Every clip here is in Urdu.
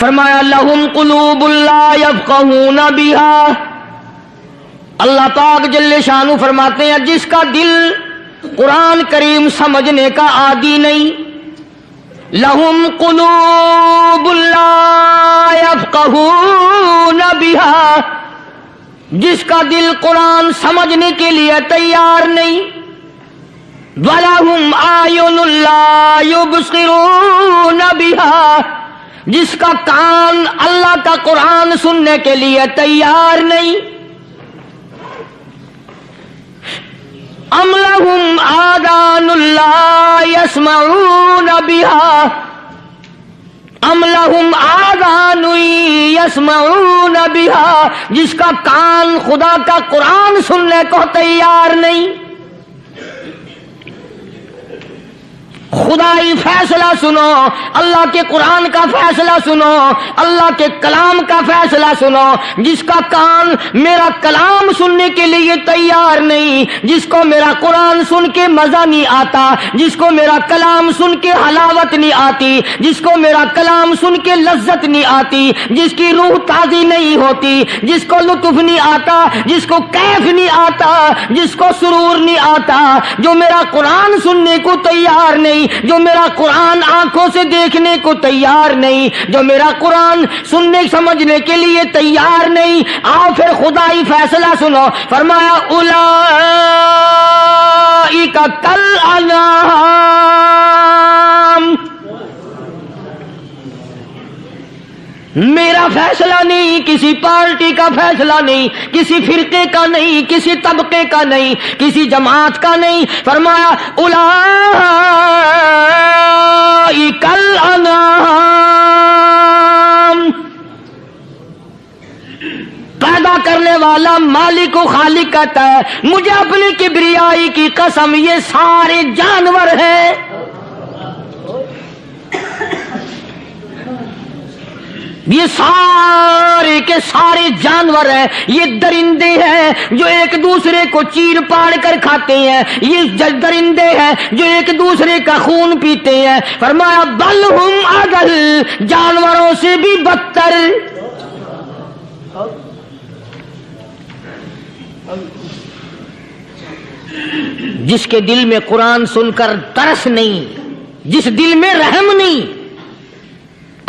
فرمایا لہم قلوب لا یفقہون بہا، اللہ پاک جل شانہ فرماتے ہیں جس کا دل قرآن کریم سمجھنے کا عادی نہیں، لہم قلوب لا یفقہون بہا، جس کا دل قرآن سمجھنے کے لیے تیار نہیں، وَلَهُمْ أَعْيُنٌ لَا يُبْصِرُونَ بِهَا، جس کا کان اللہ کا قرآن سننے کے لیے تیار نہیں، أَمْ لَهُمْ آذَانٌ لَا يَسْمَعُونَ بِهَا، ام لہم آذان یسمعون بها، جس کا کان خدا کا قرآن سننے کو تیار نہیں۔ خدائی فیصلہ سنو، اللہ کے قرآن کا فیصلہ سنو، اللہ کے کلام کا فیصلہ سنو، جس کا کان میرا کلام سننے کے لیے تیار نہیں، جس کو میرا قرآن سن کے مزہ نہیں آتا، جس کو میرا کلام سن کے حلاوت نہیں آتی، جس کو میرا کلام سن کے لذت نہیں آتی، جس کی روح تازی نہیں ہوتی، جس کو لطف نہیں آتا، جس کو کیف نہیں آتا، جس کو سرور نہیں آتا، جو میرا قرآن سننے کو تیار نہیں، جو میرا قرآن آنکھوں سے دیکھنے کو تیار نہیں، جو میرا قرآن سننے سمجھنے کے لیے تیار نہیں، آؤ پھر خدائی فیصلہ سنو، فرمایا اولئک کالانعام، میرا فیصلہ نہیں، کسی پارٹی کا فیصلہ نہیں، کسی فرقے کا نہیں، کسی طبقے کا نہیں، کسی جماعت کا نہیں، فرمایا اولئک الانعام، پیدا کرنے والا مالک و خالق کہتا ہے مجھے اپنی کبریائی کی قسم یہ سارے جانور ہیں، یہ سارے کے سارے جانور ہیں، یہ درندے ہیں جو ایک دوسرے کو چیر پاڑ کر کھاتے ہیں، یہ درندے ہیں جو ایک دوسرے کا خون پیتے ہیں، فرمایا بل ہم اضل، جانوروں سے بھی بدتر۔ جس کے دل میں قرآن سن کر ترس نہیں، جس دل میں رحم نہیں،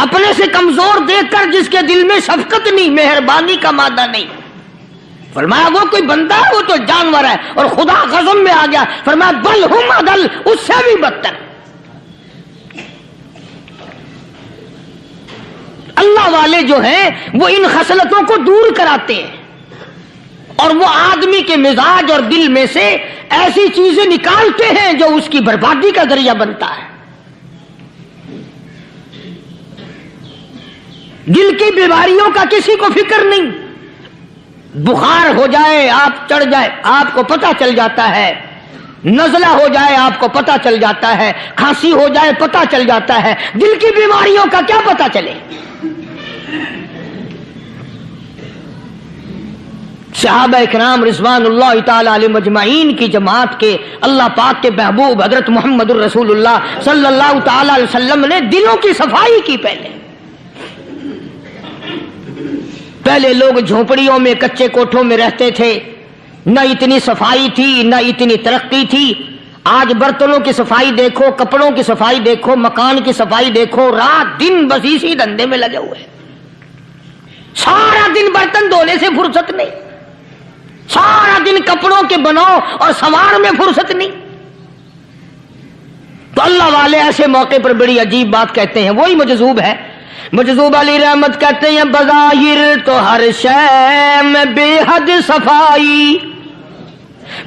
اپنے سے کمزور دیکھ کر جس کے دل میں شفقت نہیں، مہربانی کا مادہ نہیں، فرمایا وہ کوئی بندہ ہے، وہ تو جانور ہے، اور خدا غضب میں آ گیا، فرمایا بل ہم اضل، اس سے بھی بدتر۔ اللہ والے جو ہیں وہ ان خصلتوں کو دور کراتے ہیں، اور وہ آدمی کے مزاج اور دل میں سے ایسی چیزیں نکالتے ہیں جو اس کی بربادی کا ذریعہ بنتا ہے۔ دل کی بیماریوں کا کسی کو فکر نہیں، بخار ہو جائے آپ چڑھ جائے آپ کو پتہ چل جاتا ہے، نزلہ ہو جائے آپ کو پتہ چل جاتا ہے، کھانسی ہو جائے پتہ چل جاتا ہے، دل کی بیماریوں کا کیا پتہ چلے؟ صحابہ کرام رضوان اللہ تعالی علیہم اجمعین کی جماعت کے اللہ پاک کے محبوب حضرت محمد الرسول اللہ صلی اللہ تعالی علیہ وسلم نے دلوں کی صفائی کی۔ پہلے لوگ جھونپڑیوں میں کچے کوٹھوں میں رہتے تھے، نہ اتنی صفائی تھی نہ اتنی ترقی تھی۔ آج برتنوں کی صفائی دیکھو، کپڑوں کی صفائی دیکھو، مکان کی صفائی دیکھو، رات دن بس اسی دھندے میں لگے ہوئے، سارا دن برتن دھونے سے فرصت نہیں، سارا دن کپڑوں کے بناؤ اور سنوار میں فرصت نہیں۔ تو اللہ والے ایسے موقع پر بڑی عجیب بات کہتے ہیں، وہی مجذوب ہے، مجذوب علی رحمت کہتے ہیں بظاہر تو ہر شے میں بے حد صفائی،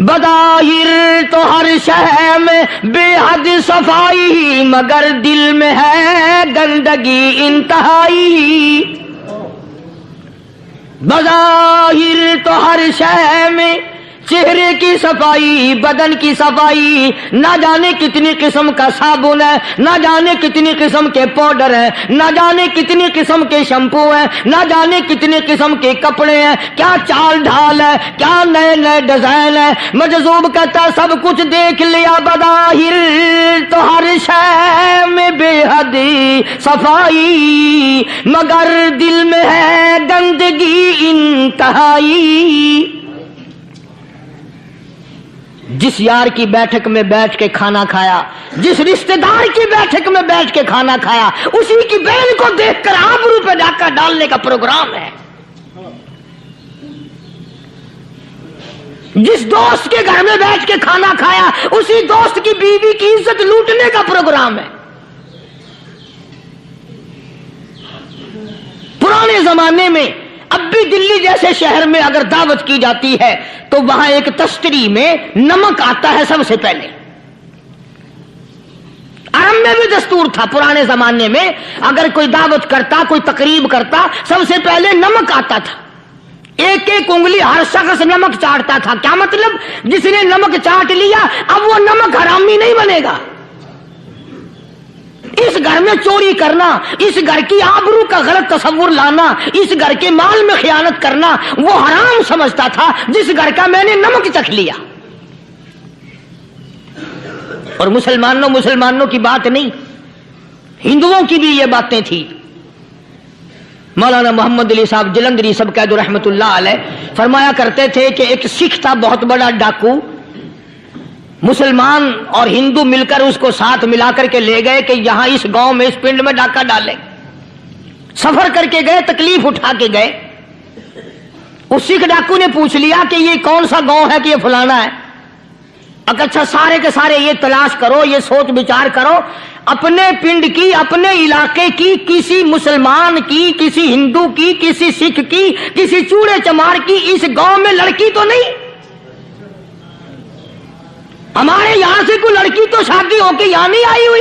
بظاہر تو ہر شے میں بے حد صفائی، مگر دل میں ہے گندگی انتہائی۔ بظاہر تو ہر شے میں چہرے کی صفائی، بدن کی صفائی، نہ جانے کتنی قسم کا صابن ہے، نہ جانے کتنی قسم کے پاؤڈر ہیں، نہ جانے کتنی قسم کے شیمپو ہیں، نہ جانے کتنی قسم کے کپڑے ہیں، کیا چال ڈھال ہے، کیا نئے نئے ڈیزائن ہے۔ مجذوب کہتا سب کچھ دیکھ لیا بظاہر تو ہر شے میں بے حد صفائی، مگر دل میں ہے گندگی انتہائی۔ جس یار کی بیٹھک میں بیٹھ کے کھانا کھایا، جس رشتہ دار کی بیٹھک میں بیٹھ کے کھانا کھایا، اسی کی بہن کو دیکھ کر آبرو پہ ڈاکہ ڈالنے کا پروگرام ہے۔ جس دوست کے گھر میں بیٹھ کے کھانا کھایا، اسی دوست کی بیوی کی عزت لوٹنے کا پروگرام ہے۔ پرانے زمانے میں اب بھی دلی جیسے شہر میں اگر دعوت کی جاتی ہے تو وہاں ایک تشتری میں نمک آتا ہے سب سے پہلے۔ عرب میں بھی دستور تھا پرانے زمانے میں، اگر کوئی دعوت کرتا، کوئی تقریب کرتا، سب سے پہلے نمک آتا تھا۔ ایک ایک انگلی ہر شخص نمک چاٹتا تھا۔ کیا مطلب؟ جس نے نمک چاٹ لیا اب وہ نمک حرامی نہیں بنے گا۔ اس گھر میں چوری کرنا، اس گھر کی آبرو کا غلط تصور لانا، اس گھر کے مال میں خیانت کرنا وہ حرام سمجھتا تھا جس گھر کا میں نے نمک چکھ لیا۔ اور مسلمانوں کی بات نہیں، ہندوؤں کی بھی یہ باتیں تھی۔ مولانا محمد علی صاحب جلندری سب قید رحمت اللہ علیہ فرمایا کرتے تھے کہ ایک سکھ تھا بہت بڑا ڈاکو، مسلمان اور ہندو مل کر اس کو ساتھ ملا کر کے لے گئے کہ یہاں اس گاؤں میں، اس پنڈ میں ڈاکہ ڈالے۔ سفر کر کے گئے، تکلیف اٹھا کے گئے۔ اس سکھ ڈاکو نے پوچھ لیا کہ یہ کون سا گاؤں ہے کہ یہ فلانا ہے۔ اچھا سارے کے سارے یہ تلاش کرو، یہ سوچ بچار کرو، اپنے پنڈ کی، اپنے علاقے کی، کسی مسلمان کی، کسی ہندو کی، کسی سکھ کی، کسی چوڑے چمار کی اس گاؤں میں لڑکی تو نہیں؟ ہمارے یہاں سے کوئی لڑکی تو شادی ہو کے یہاں نہیں آئی ہوئی؟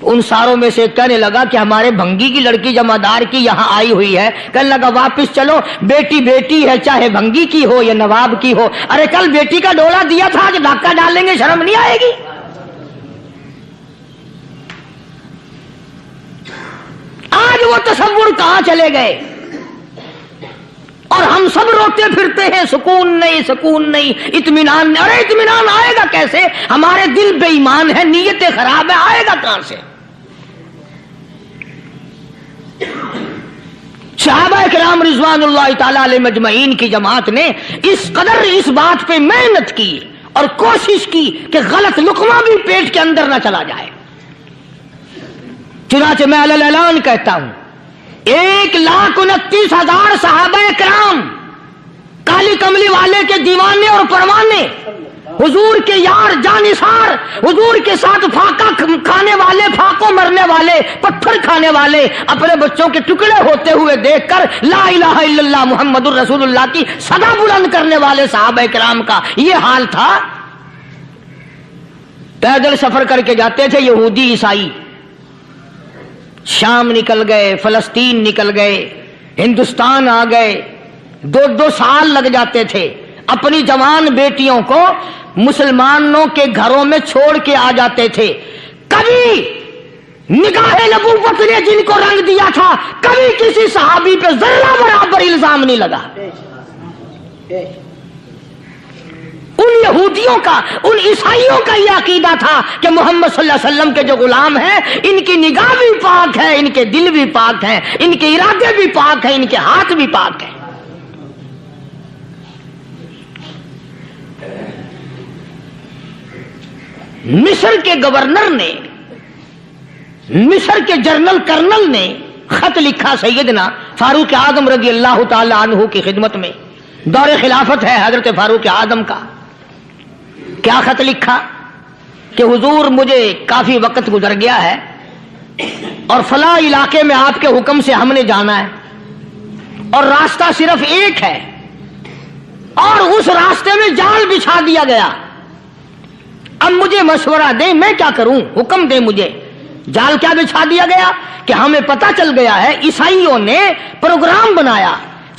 ان ساروں میں سے کہنے لگا کہ ہمارے بھنگی کی لڑکی جمعدار کی یہاں آئی ہوئی ہے۔ کہنے لگا واپس چلو، بیٹی بیٹی ہے، چاہے بھنگی کی ہو یا نواب کی ہو۔ ارے کل بیٹی کا ڈولا دیا تھا، آج ڈاکہ ڈالیں گے، شرم نہیں آئے گی؟ آج وہ تصور کہاں چلے گئے؟ اور ہم سب روتے پھرتے ہیں سکون نہیں، سکون نہیں، اطمینان نہیں۔ ارے اطمینان آئے گا کیسے؟ ہمارے دل بے ایمان ہے، نیتیں خراب ہے، آئے گا کہاں سے؟ صحابہ کرام رضوان اللہ تعالی علیہ مجمعین کی جماعت نے اس قدر اس بات پہ محنت کی اور کوشش کی کہ غلط لقمہ بھی پیٹ کے اندر نہ چلا جائے۔ چنانچہ میں علی الاعلان کہتا ہوں 1,29,000 صحابہ کرام، کالی کملی والے کے دیوانے اور پروانے، حضور کے یار جانثار، حضور کے ساتھ فاقہ کھانے والے، فاقوں مرنے والے، پتھر کھانے والے، اپنے بچوں کے ٹکڑے ہوتے ہوئے دیکھ کر لا الہ الا اللہ محمد الرسول اللہ کی صدا بلند کرنے والے صحابہ کرام کا یہ حال تھا۔ پیدل سفر کر کے جاتے تھے یہودی عیسائی، شام نکل گئے، فلسطین نکل گئے، ہندوستان آ گئے، 2 سال لگ جاتے تھے، اپنی جوان بیٹیوں کو مسلمانوں کے گھروں میں چھوڑ کے آ جاتے تھے۔ کبھی نگاہ نبوت نے جن کو رنگ دیا تھا، کبھی کسی صحابی پہ ذرہ برابر الزام نہیں لگا۔ ان یہودیوں کا، ان عیسائیوں کا یہ عقیدہ تھا کہ محمد صلی اللہ علیہ وسلم کے جو غلام ہیں ان کی نگاہ بھی پاک ہے، ان کے دل بھی پاک ہیں، ان کے ارادے بھی پاک ہیں، ان کے ہاتھ بھی پاک ہیں۔ مصر کے گورنر نے، مصر کے جنرل کرنل نے خط لکھا سیدنا فاروق اعظم رضی اللہ تعالی عنہ کی خدمت میں، دور خلافت ہے حضرت فاروق اعظم کا۔ کیا خط لکھا کہ حضور مجھے کافی وقت گزر گیا ہے اور فلاں علاقے میں آپ کے حکم سے ہم نے جانا ہے اور راستہ صرف ایک ہے اور اس راستے میں جال بچھا دیا گیا۔ اب مجھے مشورہ دیں میں کیا کروں، حکم دیں مجھے۔ جال کیا بچھا دیا گیا کہ ہمیں پتہ چل گیا ہے عیسائیوں نے پروگرام بنایا،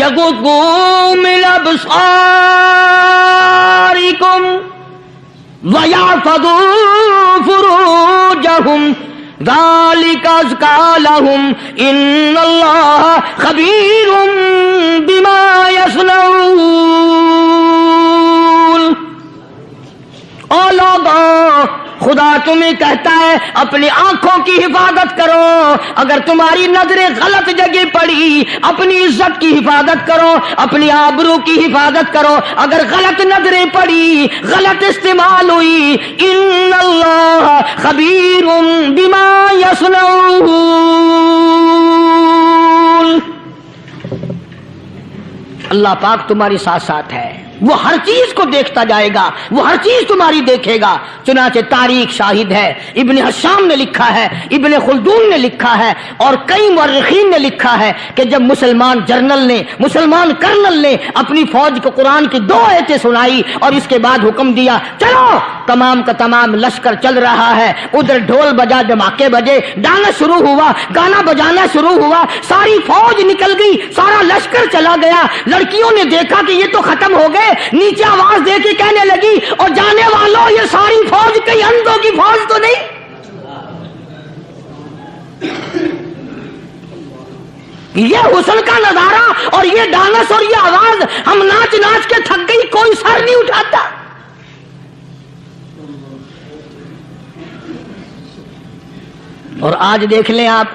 یغضوا من ابصارکم وَيَحْفَظُوا فُرُوجَهُمْ ذَلِكَ أَزْكَىٰ لَهُمْ إِنَّ اللَّهَ خَبِيرٌ بِمَا يَصْنَعُونَ۔ او لوگوں، خدا تمہیں کہتا ہے اپنی آنکھوں کی حفاظت کرو، اگر تمہاری نظریں غلط جگہ پڑی اپنی عزت کی حفاظت کرو، اپنی آبرو کی حفاظت کرو، اگر غلط نظریں پڑی غلط استعمال ہوئی، ان اللہ خبیر بما یصنعون، اللہ پاک تمہاری ساتھ ساتھ ہے، وہ ہر چیز کو دیکھتا جائے گا، وہ ہر چیز تمہاری دیکھے گا۔ چنانچہ تاریخ شاہد ہے، ابن حشام نے لکھا ہے، ابن خلدون نے لکھا ہے، اور کئی مورخین نے لکھا ہے کہ جب مسلمان جرنل نے، مسلمان کرنل نے اپنی فوج کو قرآن کی 2 آیتیں سنائی اور اس کے بعد حکم دیا چلو، تمام کا تمام لشکر چل رہا ہے، ادھر ڈھول بجا، دھماکے بجے، گانا شروع ہوا، گانا بجانا شروع ہوا، ساری فوج نکل گئی، سارا لشکر چلا گیا، لڑکیوں نے دیکھا کہ یہ تو ختم ہو گئے، نیچے آواز دے کے کہنے لگی اور جانے والوں یہ ساری فوج کئی اندھوں کی فوج تو نہیں؟ یہ حسن کا نظارہ اور یہ ڈانس اور یہ آواز، ہم ناچ ناچ کے تھک گئی، کوئی سر نہیں اٹھاتا۔ اور آج دیکھ لیں آپ،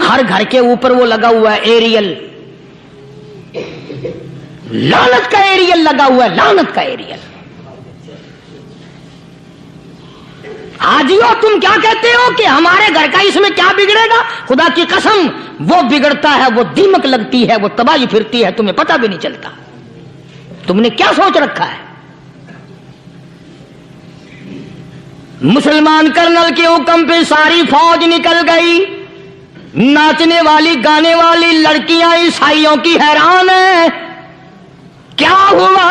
ہر گھر کے اوپر وہ لگا ہوا ہے ایریل، لعنت کا ایریل لگا ہوا ہے، لعنت کا ایریل۔ حاجیو تم کیا کہتے ہو کہ ہمارے گھر کا اس میں کیا بگڑے گا؟ خدا کی قسم وہ بگڑتا ہے، وہ دیمک لگتی ہے، وہ تباہی پھرتی ہے، تمہیں پتہ بھی نہیں چلتا۔ تم نے کیا سوچ رکھا ہے؟ مسلمان کرنل کے حکم پہ ساری فوج نکل گئی، ناچنے والی گانے والی لڑکیاں عیسائیوں کی حیران ہیں، کیا ہوا؟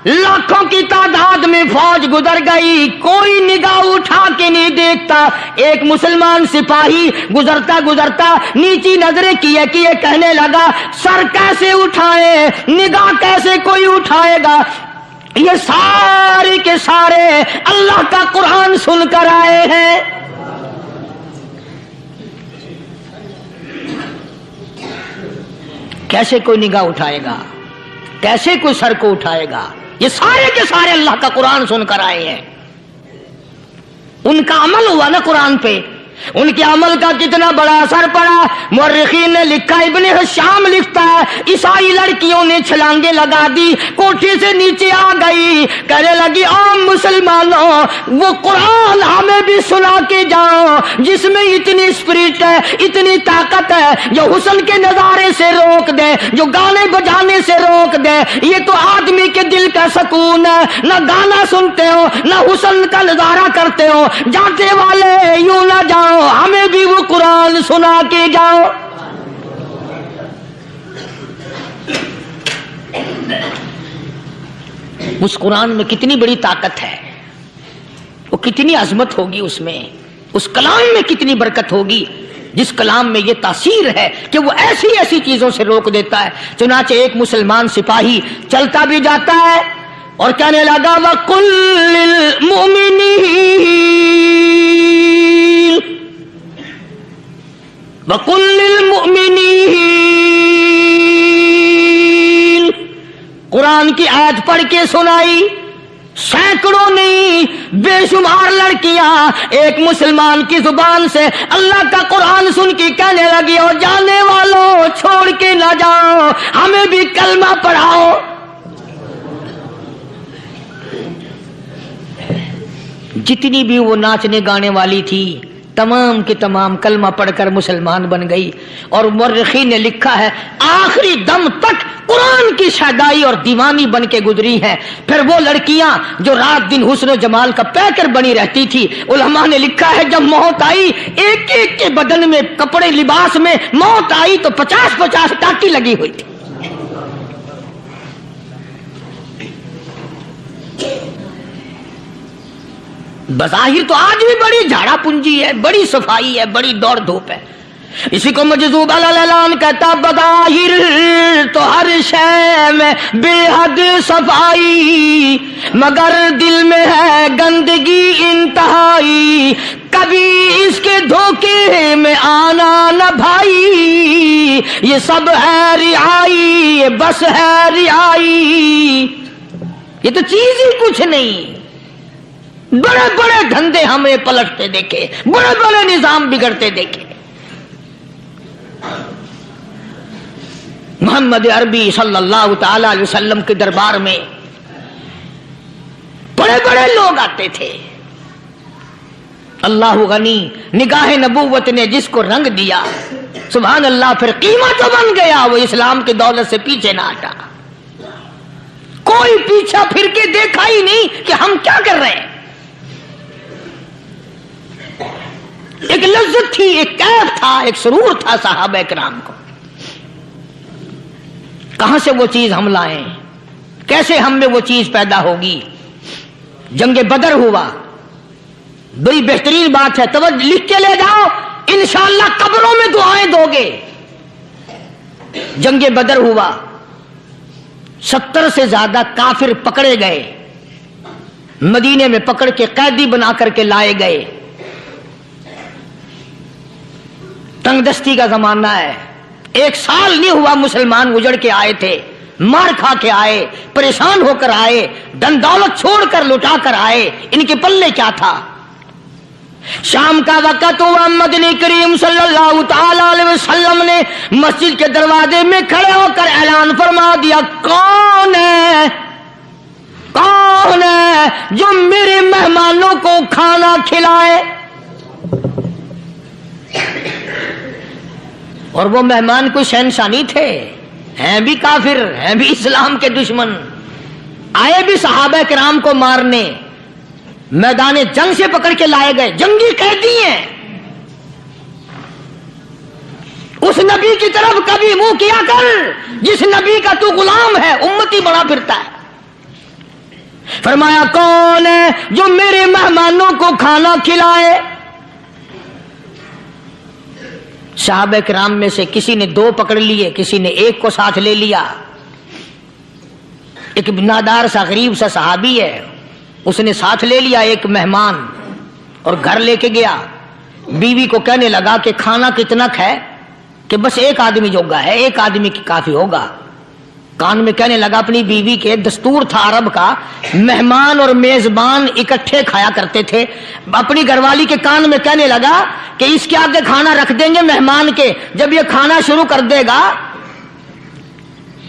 لاکھوں کی تعداد میں فوج گزر گئی، کوئی نگاہ اٹھا کے نہیں دیکھتا۔ ایک مسلمان سپاہی گزرتا گزرتا نیچی نظریں کیے کیے کہنے لگا سر کیسے اٹھائے، نگاہ کیسے کوئی اٹھائے گا؟ یہ سارے کے سارے اللہ کا قرآن سن کر آئے ہیں۔ کیسے کوئی نگاہ اٹھائے گا؟ کیسے کوئی سر کو اٹھائے گا؟ یہ سارے کے سارے اللہ کا قرآن سن کر آئے ہیں۔ ان کا عمل ہوا نا قرآن پہ، ان کے عمل کا کتنا بڑا اثر پڑا۔ مورخین نے لکھا، ابن حشام لکھتا ہے عیسائی لڑکیوں نے چھلانگیں لگا دی، کوٹھی سے نیچے آ گئی، کہنے لگی عام مسلمانوں وہ قرآن ہمیں بھی سنا کے جاؤ جس میں اتنی اسپرٹ ہے، اتنی طاقت ہے، جو حسن کے نظارے سے روک دے، جو گانے بجانے سے روک دے۔ یہ تو آدمی کے دل کا سکون ہے، نہ گانا سنتے ہو نہ حسن کا نظارہ کرتے ہو، جاتے والے یوں نہ جاؤ، ہمیں بھی وہ قرآن سنا کے جاؤ۔ اس قرآن میں کتنی بڑی طاقت ہے، وہ کتنی عظمت ہوگی، اس میں اس کلام میں کتنی برکت ہوگی، جس کلام میں یہ تاثیر ہے کہ وہ ایسی ایسی چیزوں سے روک دیتا ہے۔ چنانچہ ایک مسلمان سپاہی چلتا بھی جاتا ہے اور کہنے لگا وَقُلْ لِلْمُؤْمِنِينَ وَقُلْ لِلْمُؤْمِنِينَ، قرآن کی آیت پڑھ کے سنائی۔ سینکڑوں نہیں بے شمار لڑکیاں ایک مسلمان کی زبان سے اللہ کا قرآن سن کے کہنے لگی اور جانے والوں چھوڑ کے نہ جاؤ، ہمیں بھی کلمہ پڑھاؤ۔ جتنی بھی وہ ناچنے گانے والی تھی تمام کے تمام کلمہ پڑھ کر مسلمان بن گئی۔ اور مورخین نے لکھا ہے آخری دم تک قرآن کی شیدائی اور دیوانی بن کے گزری ہیں۔ پھر وہ لڑکیاں جو رات دن حسن و جمال کا پیکر بنی رہتی تھی، علماء نے لکھا ہے جب موت آئی ایک ایک کے بدن میں کپڑے لباس میں موت آئی تو 50-50 ٹاکی لگی ہوئی تھی۔ بظاہر تو آج بھی بڑی جھاڑا پونجی ہے، بڑی صفائی ہے، بڑی دوڑ دھوپ ہے، اسی کو مجذوب الالان کہتا بظاہر تو ہر شے میں بے حد صفائی، مگر دل میں ہے گندگی انتہائی، کبھی اس کے دھوکے میں آنا نہ بھائی، یہ سب ہے رعائی، یہ بس ہے رعائی، یہ تو چیز ہی کچھ نہیں۔ بڑے بڑے دھندے ہمیں پلٹتے دیکھے، بڑے بڑے نظام بگڑتے دیکھے۔ محمد عربی صلی اللہ تعالی علیہ وسلم کے دربار میں بڑے بڑے لوگ آتے تھے۔ اللہ غنی، نگاہ نبوت نے جس کو رنگ دیا، سبحان اللہ، پھر قیمت تو بن گیا، وہ اسلام کی دولت سے پیچھے نہ ہٹا۔ کوئی پیچھا پھر کے دیکھا ہی نہیں کہ ہم کیا کر رہے ہیں۔ ایک لذت تھی، ایک کیف تھا، ایک سرور تھا صحابہ کرام کو۔ کہاں سے وہ چیز ہم لائیں، کیسے ہم میں وہ چیز پیدا ہوگی؟ جنگ بدر ہوا، بڑی بہترین بات ہے، توجہ لکھ کے لے جاؤ، انشاءاللہ قبروں میں دعائیں دو گے۔ جنگ بدر ہوا، 70 سے زیادہ کافر پکڑے گئے، مدینے میں پکڑ کے قیدی بنا کر کے لائے گئے۔ تنگ دستی کا زمانہ ہے، 1 سال نہیں ہوا مسلمان اجڑ کے آئے تھے، مار کھا کے آئے، پریشان ہو کر آئے، دن دولت چھوڑ کر لٹا کر آئے، ان کے پلے کیا تھا؟ شام کا وقت ہوا، مدنی کریم صلی اللہ تعالی علیہ وسلم نے مسجد کے دروازے میں کھڑے ہو کر اعلان فرما دیا، کون ہے، کون ہے جو میرے مہمانوں کو کھانا کھلائے؟ اور وہ مہمان کوئی شہنشاہ نہیں تھے، ہیں بھی کافر، ہیں بھی اسلام کے دشمن، آئے بھی صحابہ کرام کو مارنے، میدان جنگ سے پکڑ کے لائے گئے، جنگی قیدی ہیں۔ اس نبی کی طرف کبھی منہ کیا کر جس نبی کا تو غلام ہے، امتی بنا پھرتا ہے۔ فرمایا کون ہے جو میرے مہمانوں کو کھانا کھلائے؟ صحابہ کرام میں سے کسی نے 2 پکڑ لیے، کسی نے 1 کو ساتھ لے لیا۔ ایک نادار سا غریب سا صحابی ہے، اس نے ساتھ لے لیا ایک مہمان اور گھر لے کے گیا۔ بیوی کو کہنے لگا کہ کھانا کتنا ہے، کہ بس 1 آدمی جوگا ہے، 1 آدمی کی کافی ہوگا۔ کان میں کہنے لگا اپنی بیوی کے، دستور تھا عرب کا، مہمان اور میزبان اکٹھے کھایا کرتے تھے۔ اپنی گھر والی کے کان میں کہنے لگا کہ اس کے آگے کھانا رکھ دیں گے مہمان کے، جب یہ کھانا شروع کر دے گا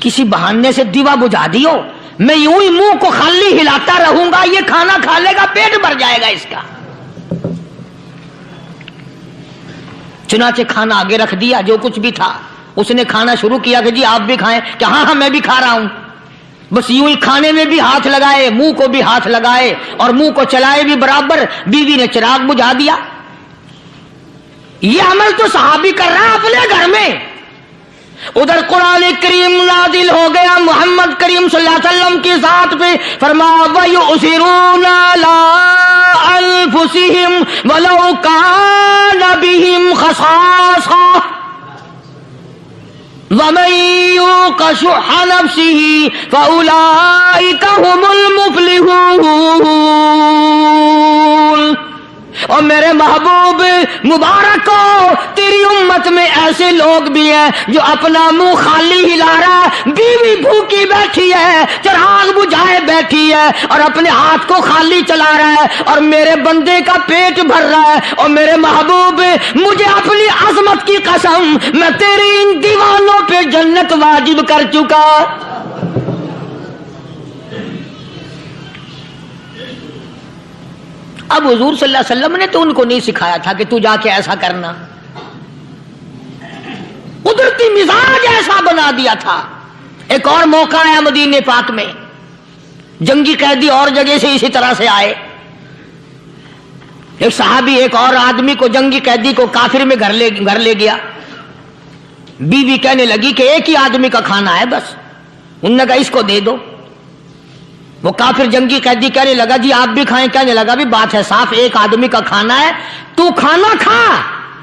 کسی بہانے سے دیوا بجھا دیو، میں یوں ہی منہ کو خالی ہلاتا رہوں گا، یہ کھانا کھا لے گا، پیٹ بھر جائے گا اس کا۔ چنانچہ کھانا آگے رکھ دیا، جو کچھ بھی تھا۔ اس نے کھانا شروع کیا کہ جی آپ بھی کھائیں، کہ ہاں ہاں میں بھی کھا رہا ہوں۔ بس یوں ہی کھانے میں بھی ہاتھ لگائے، منہ کو بھی ہاتھ لگائے اور منہ کو چلائے بھی برابر۔ بیوی نے چراغ بجھا دیا۔ یہ عمل تو صحابی کر رہا ہے اپنے گھر میں۔ ادھر قرآن کریم نازل ہو گیا محمد کریم صلی اللہ علیہ وسلم کی ذات پہ، فرمایا وَيُؤْثِرُونَ عَلَىٰ أَنفُسِهِمْ وَلَوْ كَانَ بِهِمْ خَصَاصَةٌ وَمَن يُوقَ شُحَّ نَفْسِهِ فَأُولَٰئِكَ هُمُ الْمُفْلِحُونَ۔ اور میرے محبوب مبارک کو، تیری امت میں ایسے لوگ بھی ہیں جو اپنا منہ خالی ہلا رہا ہے، بیوی بھوکی بیٹھی ہے، چراغ بجھائے بیٹھی ہے اور اپنے ہاتھ کو خالی چلا رہا ہے، اور میرے بندے کا پیٹ بھر رہا ہے۔ اور میرے محبوب، مجھے اپنی عظمت کی قسم، میں تیرے ان دیوانوں پہ جنت واجب کر چکا۔ اب حضور صلی اللہ علیہ وسلم نے تو ان کو نہیں سکھایا تھا کہ تو جا کے ایسا کرنا، قدرتی مزاج ایسا بنا دیا تھا۔ ایک اور موقع آیا مدینے پاک میں، جنگی قیدی اور جگہ سے اسی طرح سے آئے۔ ایک صحابی ایک اور آدمی کو، جنگی قیدی کو کافر میں گھر لے گیا۔ بیوی کہنے لگی کہ 1 ہی آدمی کا کھانا ہے بس، انہوں نے کہا اس کو دے دو۔ وہ کافر جنگی قیدی کہنے لگا جی آپ بھی کھائیں، کہنے لگا بھی بات ہے صاف، 1 آدمی کا کھانا ہے، تو کھانا کھا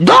2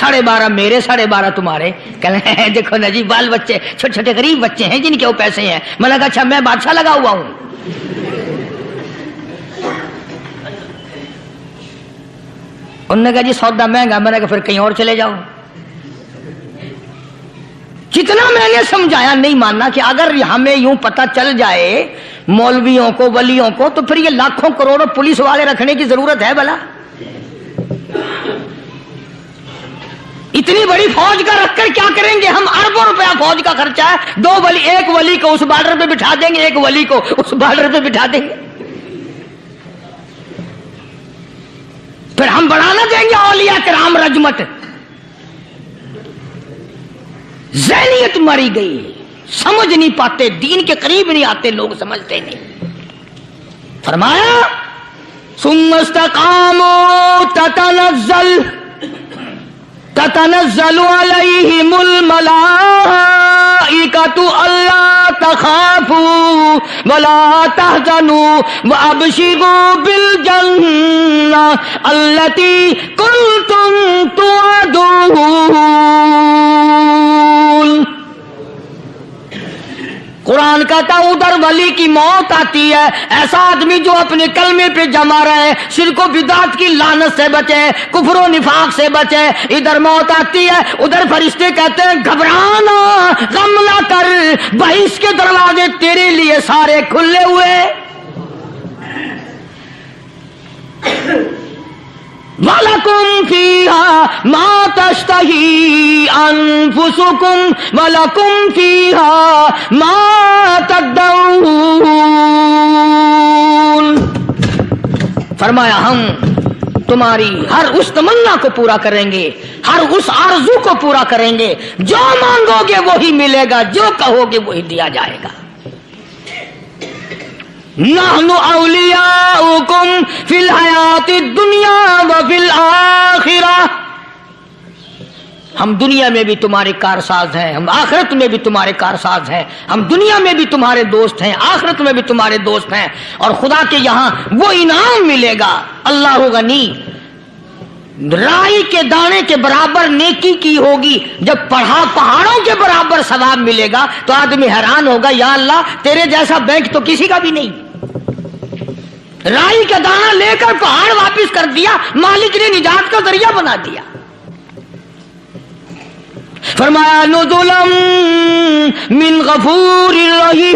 12.5 میرے 12.5 تمہارے. کہنے دیکھو نا جی بال بچے چھوٹے چھوٹے غریب بچے ہیں جن کے وہ پیسے ہیں. میں نے کہا اچھا میں بادشاہ لگا ہوا ہوں. انہوں نے کہا جی سودا مہنگا. میں نے کہا پھر کہیں اور چلے جاؤ. جتنا میں نے سمجھایا نہیں ماننا کہ اگر ہمیں یوں پتہ چل جائے مولویوں کو ولیوں کو تو پھر یہ لاکھوں کروڑوں پولیس والے رکھنے کی ضرورت ہے بھلا؟ اتنی بڑی فوج کا رکھ کر کیا کریں گے ہم؟ اربوں روپیہ فوج کا خرچہ ہے. 2 ولی، ایک ولی کو اس بارڈر پہ بٹھا دیں گے، ایک ولی کو اس بارڈر پہ بٹھا دیں گے. پھر ہم بڑھانا دیں گے اولیاء کرام رجمت. ذہنیت ماری گئی، سمجھ نہیں پاتے، دین کے قریب نہیں آتے لوگ، سمجھتے نہیں. فرمایا ثم استقاموا تتنزل علیہم الملائکۃ الا تخافوا ولا تحزنوا وابشروا بالجنہ التی کنتم توعدون. قرآن کہتا ہے ادھر ولی کی موت آتی ہے، ایسا آدمی جو اپنے کلمے پہ جمع رہے، شرک و بدعت کی لعنت سے بچے، کفر و نفاق سے بچے. ادھر موت آتی ہے، ادھر فرشتے کہتے ہیں گھبرانا، غم نہ کر، بہشت کے دروازے تیرے لیے سارے کھلے ہوئے. وَلَكُمْ فِيهَا مَا تَشْتَهِي أَنفُسُكُمْ وَلَكُمْ فِيهَا مَا تَدَّعُونَ. فرمایا ہم تمہاری ہر اس تمنا کو پورا کریں گے، ہر اس آرزو کو پورا کریں گے. جو مانگو گے وہی ملے گا، جو کہو گے وہی دیا جائے گا. نحن اولیاؤکم فی الحیات الدنیا وفی الآخرہ. ہم دنیا میں بھی تمہارے کارساز ہیں، ہم آخرت میں بھی تمہارے کارساز ہیں. ہم دنیا میں بھی تمہارے دوست ہیں، آخرت میں بھی تمہارے دوست ہیں. اور خدا کے یہاں وہ انعام ملے گا. اللہ غنی، رائی کے دانے کے برابر نیکی کی ہوگی، جب پہاڑوں کے برابر ثواب ملے گا تو آدمی حیران ہوگا، یا اللہ تیرے جیسا بینک تو کسی کا بھی نہیں. رائی کا دانہ لے کر پہاڑ واپس کر دیا، مالک نے نجات کا ذریعہ بنا دیا. فرمایا نزلا من غفور رحیم.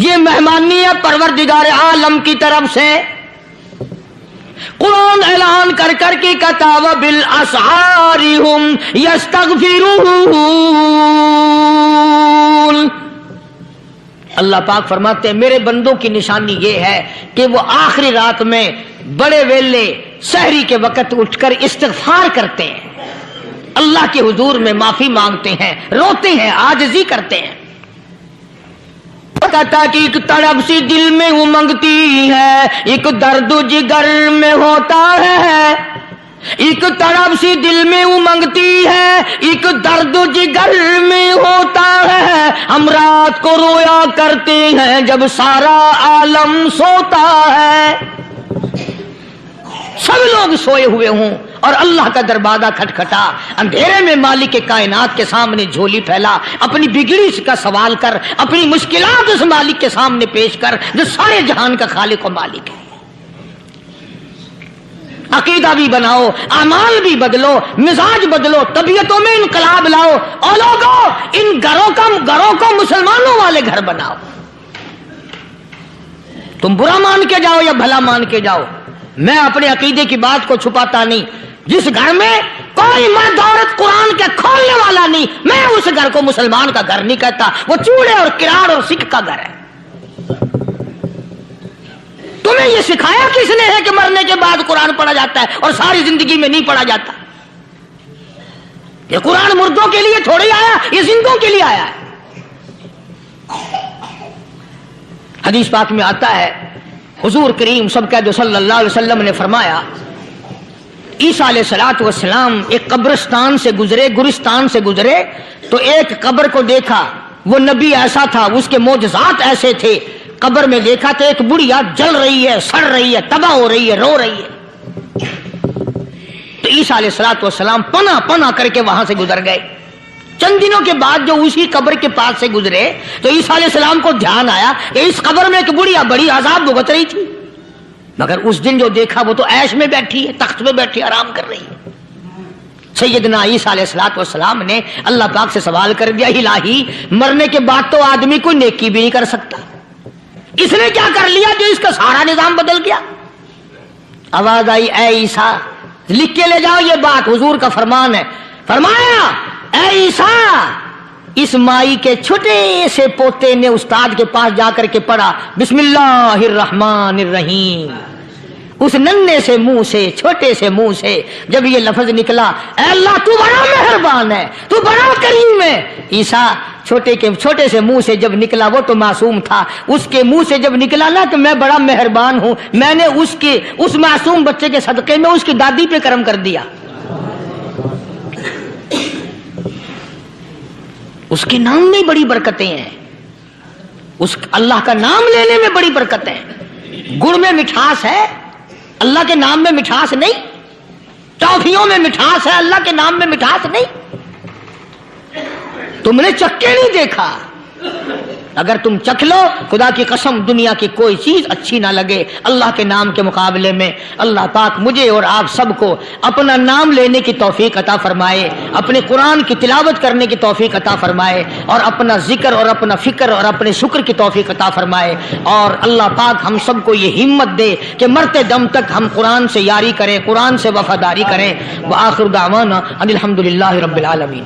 یہ مہمانی ہے پروردگار عالم کی طرف سے. قرآن اعلان کر کر کے کہتا وبالاسحار هم یستغفرون. اللہ پاک فرماتے ہیں میرے بندوں کی نشانی یہ ہے کہ وہ آخری رات میں بڑے ویلے سحری کے وقت اٹھ کر استغفار کرتے ہیں، اللہ کے حضور میں معافی مانگتے ہیں، روتے ہیں، عاجزی کرتے ہیں. کہتا کہ ایک تڑپ سی دل میں امنگتی ہے، ایک درد جگر میں ہوتا ہے. ایک تڑپ سی دل میں امنگتی ہے، ایک درد جگر میں ہوتا ہے. ہم رات کو رویا کرتے ہیں جب سارا عالم سوتا ہے. سب لوگ سوئے ہوئے ہوں اور اللہ کا دروازہ کھٹکھٹا، اندھیرے میں مالک کائنات کے سامنے جھولی پھیلا، اپنی بگڑی کا سوال کر، اپنی مشکلات اس مالک کے سامنے پیش کر جو سارے جہان کا خالق و مالک ہے. عقیدہ بھی بناؤ، اعمال بھی بدلو، مزاج بدلو، طبیعتوں میں انقلاب لاؤ. اور لوگوں ان گھروں کو مسلمانوں والے گھر بناؤ. تم برا مان کے جاؤ یا بھلا مان کے جاؤ، میں اپنے عقیدے کی بات کو چھپاتا نہیں. جس گھر میں کوئی مرد عورت قرآن کے کھولنے والا نہیں، میں اس گھر کو مسلمان کا گھر نہیں کہتا، وہ چوڑے اور کراڑ اور سکھ کا گھر ہے. تمہیں یہ سکھایا کس نے ہے کہ مرنے کے بعد قرآن پڑھا جاتا ہے اور ساری زندگی میں نہیں پڑھا جاتا؟ یہ قرآن مردوں کے لیے تھوڑی آیا، یہ زندوں کے لیے آیا ہے. حدیث پاک میں آتا ہے حضور کریم سب کہہ دو صلی اللہ علیہ وسلم نے فرمایا عیسیٰ علیہ الصلوۃ والسلام ایک قبرستان سے گزرے، گورستان سے گزرے تو ایک قبر کو دیکھا. وہ نبی ایسا تھا، اس کے معجزات ایسے تھے. قبر میں دیکھا تو ایک بڑھیا جل رہی ہے، سڑ رہی ہے، تباہ ہو رہی ہے، رو رہی ہے. تو عیسیٰ علیہ السلام پناہ پناہ کر کے وہاں سے گزر گئے. چند دنوں کے بعد جو اسی قبر کے پاس سے گزرے تو عیسیٰ علیہ السلام کو دھیان آیا کہ اس قبر میں ایک بڑھیا بڑی عذاب بھگت رہی تھی، مگر اس دن جو دیکھا وہ تو عیش میں بیٹھی ہے، تخت میں بیٹھی آرام کر رہی ہے. سیدنا عیسیٰ علیہ السلام نے اللہ پاک سے سوال کر دیا، الہی مرنے کے بعد تو آدمی کوئی نیکی بھی نہیں کر سکتا، اس نے کیا کر لیا جو اس کا سارا نظام بدل گیا؟ آواز آئی، اے عیسیٰ لکھ کے لے جاؤ، یہ بات حضور کا فرمان ہے. فرمایا، اے عیسیٰ اس مائی کے چھوٹے سے پوتے نے استاد کے پاس جا کر کے پڑھا بسم اللہ الرحمن الرحیم. اس ننھے سے منہ سے، چھوٹے سے منہ سے جب یہ لفظ نکلا، اے اللہ تو بڑا مہربان ہے، تو بڑا کریم ہے. عیسیٰ چھوٹے سے منہ سے جب نکلا، وہ تو معصوم تھا، اس کے منہ سے جب نکلا نا کہ میں بڑا مہربان ہوں، میں نے اس معصوم بچے کے صدقے میں اس کی دادی پہ کرم کر دیا. اس کے نام میں بڑی برکتیں ہیں، اس اللہ کا نام لینے میں بڑی برکتیں ہیں. گڑ میں مٹھاس ہے، اللہ کے نام میں مٹھاس نہیں. ٹافیوں میں مٹھاس ہے، اللہ کے نام میں مٹھاس نہیں. تم نے چکھ کے نہیں دیکھا، اگر تم چکھ لو خدا کی قسم دنیا کی کوئی چیز اچھی نہ لگے اللہ کے نام کے مقابلے میں. اللہ پاک مجھے اور آپ سب کو اپنا نام لینے کی توفیق عطا فرمائے، اپنے قرآن کی تلاوت کرنے کی توفیق عطا فرمائے، اور اپنا ذکر اور اپنا فکر اور اپنے شکر کی توفیق عطا فرمائے. اور اللہ پاک ہم سب کو یہ ہمت دے کہ مرتے دم تک ہم قرآن سے یاری کریں، قرآن سے وفاداری کریں. وآخر دعوانا ان الحمدللہ رب العالمین.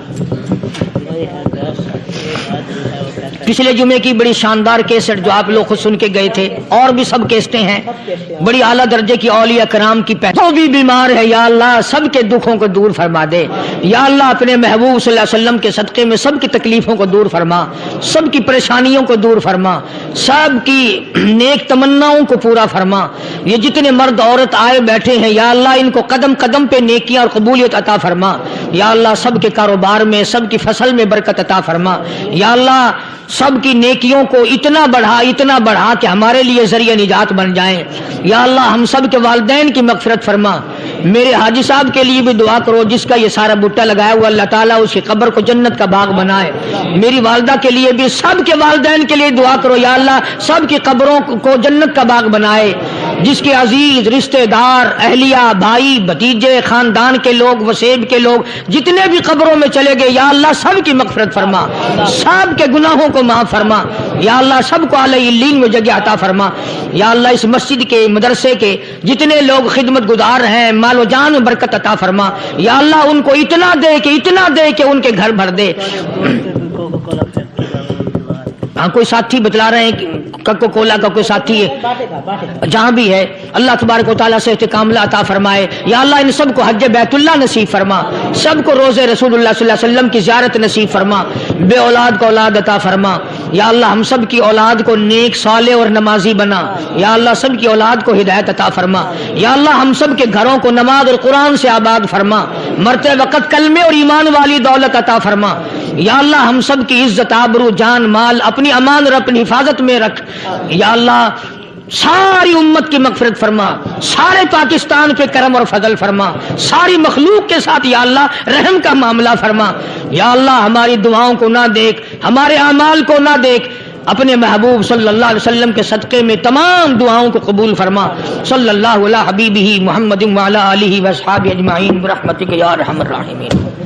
پچھلے جمعے کی بڑی شاندار کیسٹ جو آپ لوگ خود سن کے گئے تھے، اور بھی سب کیسٹیں ہیں، بڑی اعلیٰ درجے کی اولیاء کرام کی جو بھی بیمار ہے یا اللہ سب کے دکھوں کو دور فرما دے. یا اللہ اپنے محبوب صلی اللہ علیہ وسلم کے صدقے میں سب کی تکلیفوں کو دور فرما، سب کی پریشانیوں کو دور فرما، سب کی نیک تمناؤں کو پورا فرما. یہ جتنے مرد عورت آئے بیٹھے ہیں یا اللہ ان کو قدم قدم پہ نیکیاں اور قبولیت عطا فرما. یا اللہ سب کے کاروبار میں، سب کی فصل میں برکت عطا فرما. یا اللہ سب کی نیکیوں کو اتنا بڑھا کہ ہمارے لیے ذریعہ نجات بن جائیں. یا اللہ ہم سب کے والدین کی مغفرت فرما. میرے حاجی صاحب کے لیے بھی دعا کرو جس کا یہ سارا بٹا لگایا ہوا، اللہ تعالیٰ اس کی قبر کو جنت کا باغ بنائے. میری والدہ کے لیے بھی، سب کے والدین کے لیے دعا کرو یا اللہ سب کی قبروں کو جنت کا باغ بنائے. جس کے عزیز رشتہ دار، اہلیہ، بھائی، بھتیجے، خاندان کے لوگ، وسیب کے لوگ جتنے بھی قبروں میں چلے گئے یا اللہ سب کی مغفرت فرما، سب کے گناہوں کو معاف فرما. یا اللہ سب کو اعلی علین میں جگہ عطا فرما. یا اللہ اس مسجد کے، مدرسے کے جتنے لوگ خدمت گزار ہیں مال و جان میں برکت عطا فرما. یا اللہ ان کو اتنا دے کہ ان کے گھر بھر دے. ہاں کوئی ساتھی بتلا رہے ہیں کوکا کولا کا کوئی ساتھی ہے جہاں بھی ہے، اللہ تبارک و تعالیٰ سے استقامت عطا فرمائے. یا اللہ ان سب کو حج بیت اللہ نصیب فرما، سب کو روزے رسول اللہ صلی اللہ علیہ وسلم کی زیارت نصیب فرما. بے اولاد کو اولاد عطا فرما. یا اللہ ہم سب کی اولاد کو نیک، صالح اور نمازی بنا. یا اللہ سب کی اولاد کو ہدایت عطا فرما. یا اللہ ہم سب کے گھروں کو نماز اور قرآن سے آباد فرما. مرتے وقت کلمے اور ایمان والی دولت عطا فرما. یا اللہ ہم سب کی عزت، آبرو، جان، مال اپنی امان اور اپنی حفاظت میں رکھ. یا اللہ ساری امت کی مغفرت فرما، سارے پاکستان پہ کرم اور فضل فرما، ساری مخلوق کے ساتھ یا اللہ رحم کا معاملہ فرما. یا اللہ ہماری دعاؤں کو نہ دیکھ، ہمارے اعمال کو نہ دیکھ، اپنے محبوب صلی اللہ علیہ وسلم کے صدقے میں تمام دعاؤں کو قبول فرما. صلی اللہ علی حبیبہ محمد وعلی آلہ واصحابہ اجمعین برحمتک یا ارحم الراحمین.